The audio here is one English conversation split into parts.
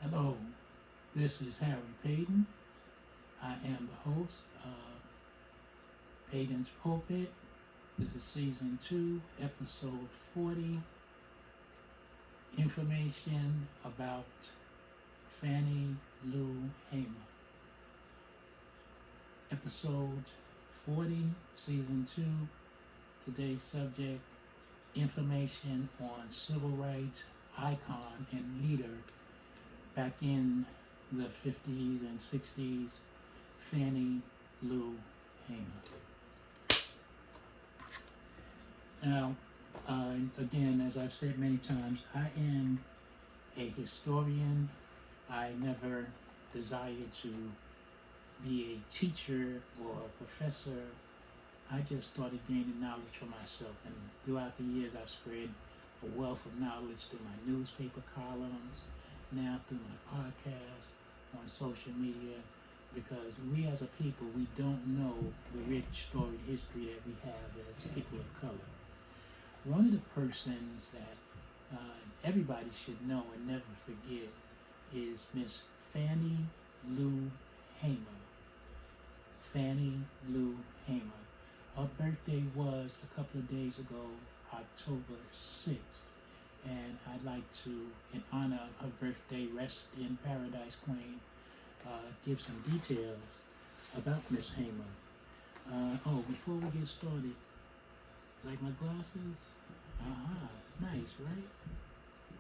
Hello, this is Harry Paden. I am the host of Paden's Pulpit. This is Season 2, Episode 40. Information about Fannie Lou Hamer. Episode 40, Season 2. Today's subject, information on civil rights icon and leader back in the 50s and 60s, Fannie Lou Hamer. Now, again, as I've said many times, I am a historian. I never desired to be a teacher or a professor. I just started gaining knowledge for myself, and throughout the years I've spread a wealth of knowledge through my newspaper columns, now through my podcast, on social media, because we as a people, we don't know the rich storied history that we have as people of color. One of the persons that everybody should know and never forget is Miss Fannie Lou Hamer. Fannie Lou Hamer. Her birthday was a couple of days ago, October 6th. And I'd like to, in honor of her birthday, rest in paradise, Queen, give some details about Miss Hamer. Before we get started, like my glasses? Nice, right?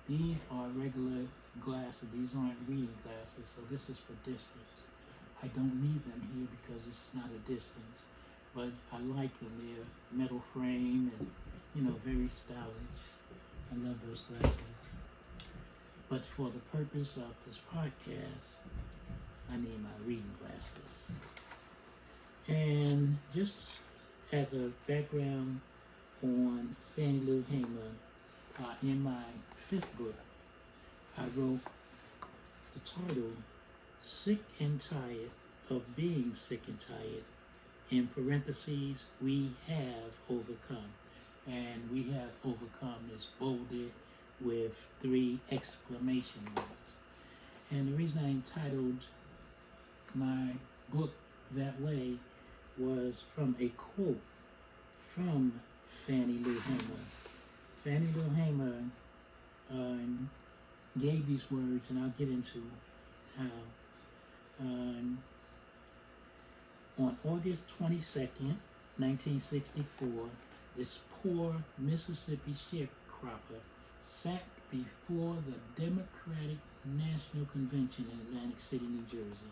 These are regular glasses. These aren't reading glasses, so this is for distance. I don't need them here because this is not a distance, but I like them. They're metal frame and, very stylish. I love those glasses. But for the purpose of this podcast, I need my reading glasses. And just as a background on Fannie Lou Hamer, in my fifth book, I wrote the title, Sick and Tired of Being Sick and Tired, in parentheses, we have overcome. And we have overcome is bolded with 3 exclamation marks. And the reason I entitled my book that way was from a quote from Fannie Lou Hamer. Fannie Lou Hamer gave these words, and I'll get into how. On August 22nd, 1964, this poor Mississippi sharecropper sat before the Democratic National Convention in Atlantic City, New Jersey,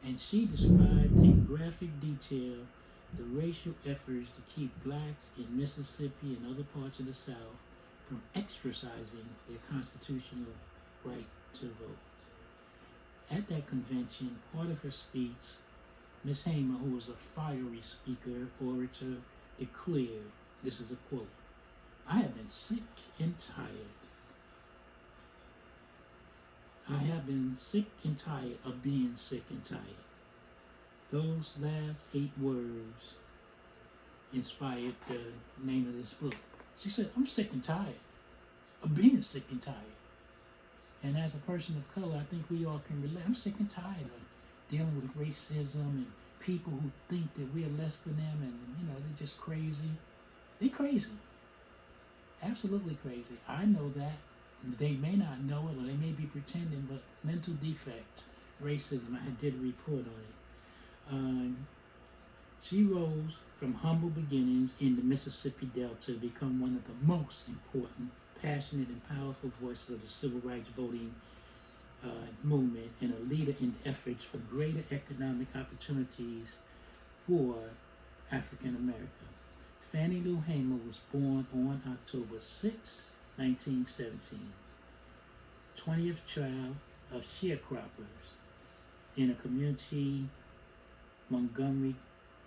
and she described in graphic detail the racial efforts to keep blacks in Mississippi and other parts of the South from exercising their constitutional right to vote. At that convention, part of her speech, Miss Hamer, who was a fiery speaker, orator, declared, this is a quote, I have been sick and tired. I have been sick and tired of being sick and tired. Those last 8 words inspired the name of this book. She said, I'm sick and tired of being sick and tired. And as a person of color, I think we all can relate. I'm sick and tired of dealing with racism and people who think that we're less than them and, they're just crazy. They're crazy. Absolutely crazy. I know that. They may not know it or they may be pretending, but mental defect, racism, I did a report on it. She rose from humble beginnings in the Mississippi Delta to become one of the most important, passionate, and powerful voices of the civil rights voting movement and a leader in efforts for greater economic opportunities for African America. Fannie Lou Hamer was born on October 6, 1917, 20th child of sharecroppers in a community, Montgomery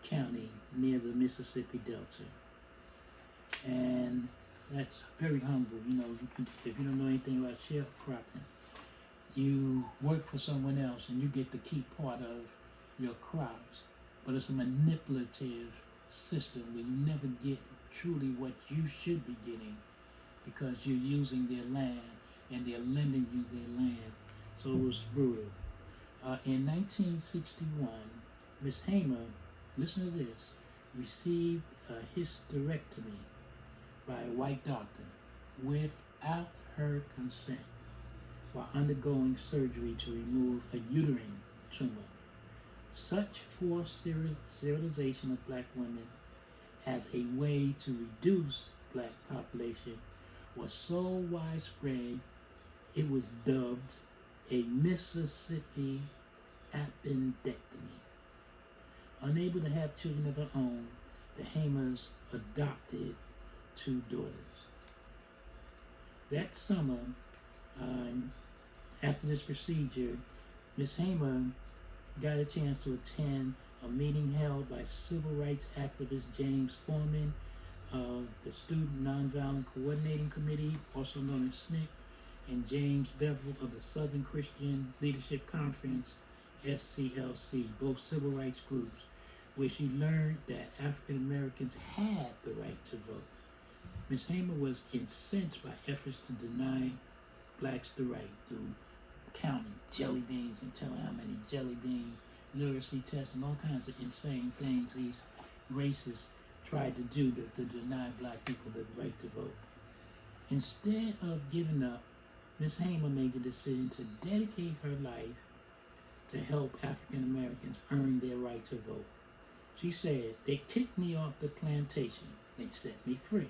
County, near the Mississippi Delta. And that's very humble. If you don't know anything about sharecropping, you work for someone else and you get to keep part of your crops, but it's a manipulative system where you never get truly what you should be getting because you're using their land and they're lending you their land. So it most brutal. In 1961, Miss Hamer, listen to this, received a hysterectomy by a white doctor without her consent while undergoing surgery to remove a uterine tumor. Such forced sterilization of black women as a way to reduce black population was so widespread it was dubbed a Mississippi appendectomy. Unable to have children of her own, the Hamers adopted 2 daughters. That summer, after this procedure, Miss Hamer got a chance to attend a meeting held by civil rights activist James Foreman of the Student Nonviolent Coordinating Committee, also known as SNCC, and James Bevel of the Southern Christian Leadership Conference, SCLC, both civil rights groups, where she learned that African Americans had the right to vote. Ms. Hamer was incensed by efforts to deny blacks the right through counting jelly beans and telling how many jelly beans, literacy tests, and all kinds of insane things these racists tried to do to deny black people the right to vote. Instead of giving up, Ms. Hamer made the decision to dedicate her life to help African Americans earn their right to vote. She said, "They kicked me off the plantation. They set me free.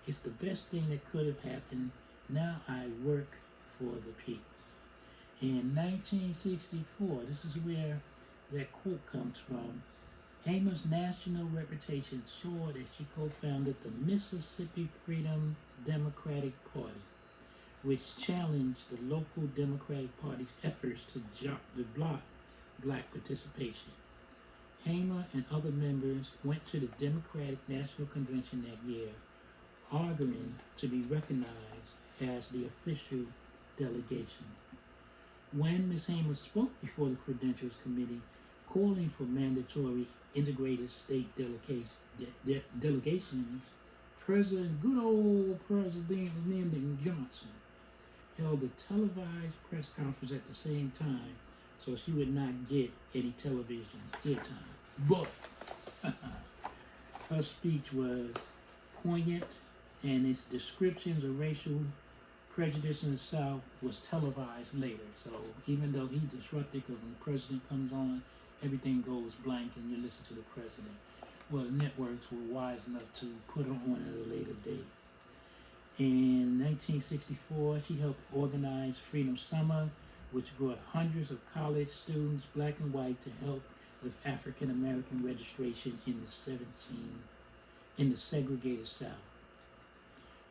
It's the best thing that could have happened. Now I work for the people." In 1964, this is where that quote comes from, Hamer's national reputation soared as she co-founded the Mississippi Freedom Democratic Party, which challenged the local Democratic Party's efforts to block black participation. Hamer and other members went to the Democratic National Convention that year, arguing to be recognized as the official delegation. When Ms. Hamer spoke before the Credentials Committee, calling for mandatory integrated state delegations, good old President Lyndon Johnson held a televised press conference at the same time, so she would not get any television airtime. But her speech was poignant, and its descriptions of racial prejudice in the South was televised later. So even though he disrupted, because when the president comes on, everything goes blank and you listen to the president. Well, the networks were wise enough to put her on at a later date. In 1964, she helped organize Freedom Summer, which brought hundreds of college students, black and white, to help with African American registration in the segregated South.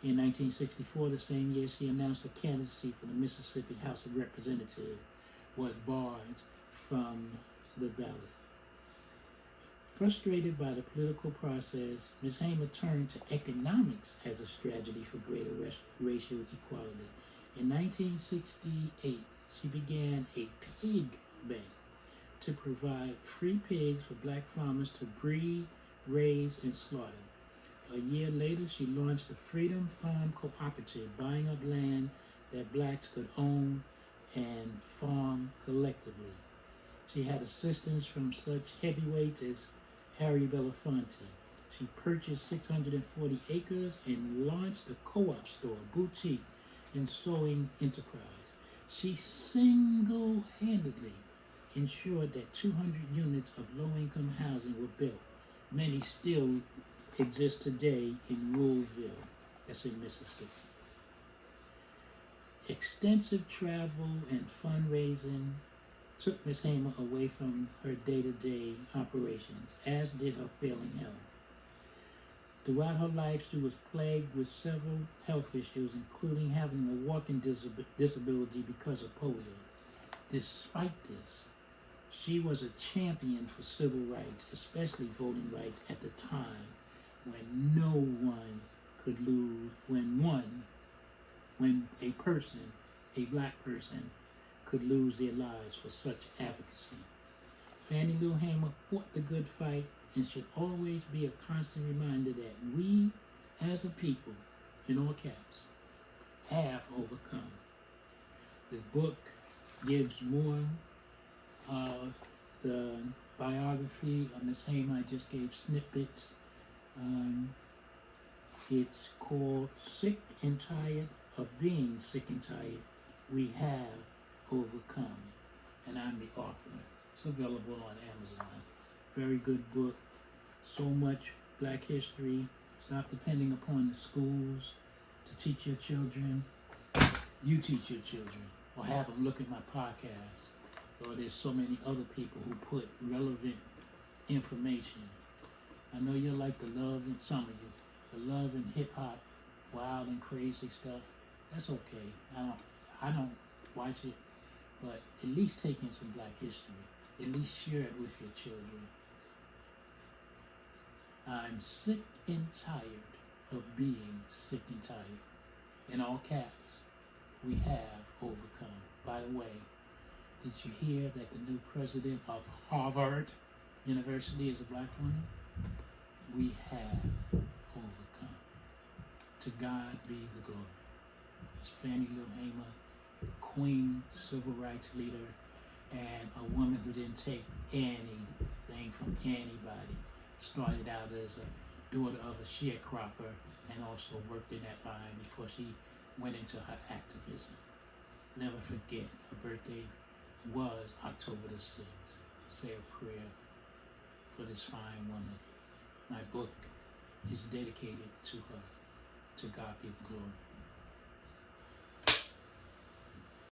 In 1964, the same year, she announced her candidacy for the Mississippi House of Representatives, was barred from the ballot. Frustrated by the political process, Ms. Hamer turned to economics as a strategy for greater racial equality. In 1968, she began a pig bank to provide free pigs for black farmers to breed, raise, and slaughter. A year later, she launched the Freedom Farm Cooperative, buying up land that blacks could own and farm collectively. She had assistance from such heavyweights as Harry Belafonte. She purchased 640 acres and launched a co-op store, boutique, and sewing enterprise. She single-handedly ensured that 200 units of low-income housing were built. Many still exist today in Ruleville, that's in Mississippi. Extensive travel and fundraising took Ms. Hamer away from her day-to-day operations, as did her failing health. Throughout her life, she was plagued with several health issues, including having a walking disability because of polio. Despite this, she was a champion for civil rights, especially voting rights at the time when no one could lose, when a black person could lose their lives for such advocacy. Fannie Lou Hamer fought the good fight and should always be a constant reminder that we, as a people, in all caps, have overcome. This book gives more of the biography of Miss Hamer. I just gave snippets. It's called Sick and Tired of Being Sick and Tired. We Have Overcome. And I'm the author. It's available on Amazon. Very good book. So much Black history. Stop depending upon the schools to teach your children. You teach your children. Or have them look at my podcast. Or there's so many other people who put relevant information. I know you like the love in some of you. The love in hip hop, wild and crazy stuff. That's okay. I don't watch it, but at least take in some Black history. At least share it with your children. I'm sick and tired of being sick and tired. In all caps, we have overcome. By the way, did you hear that the new president of Harvard University is a Black woman? We have overcome. To God be the glory. It's Fannie Lou Hamer, queen, civil rights leader, and a woman who didn't take anything from anybody. Started out as a daughter of a sharecropper and also worked in that line before she went into her activism. Never forget, her birthday was October the 6th. Say a prayer for this fine woman. My book is dedicated to her. To God be the glory.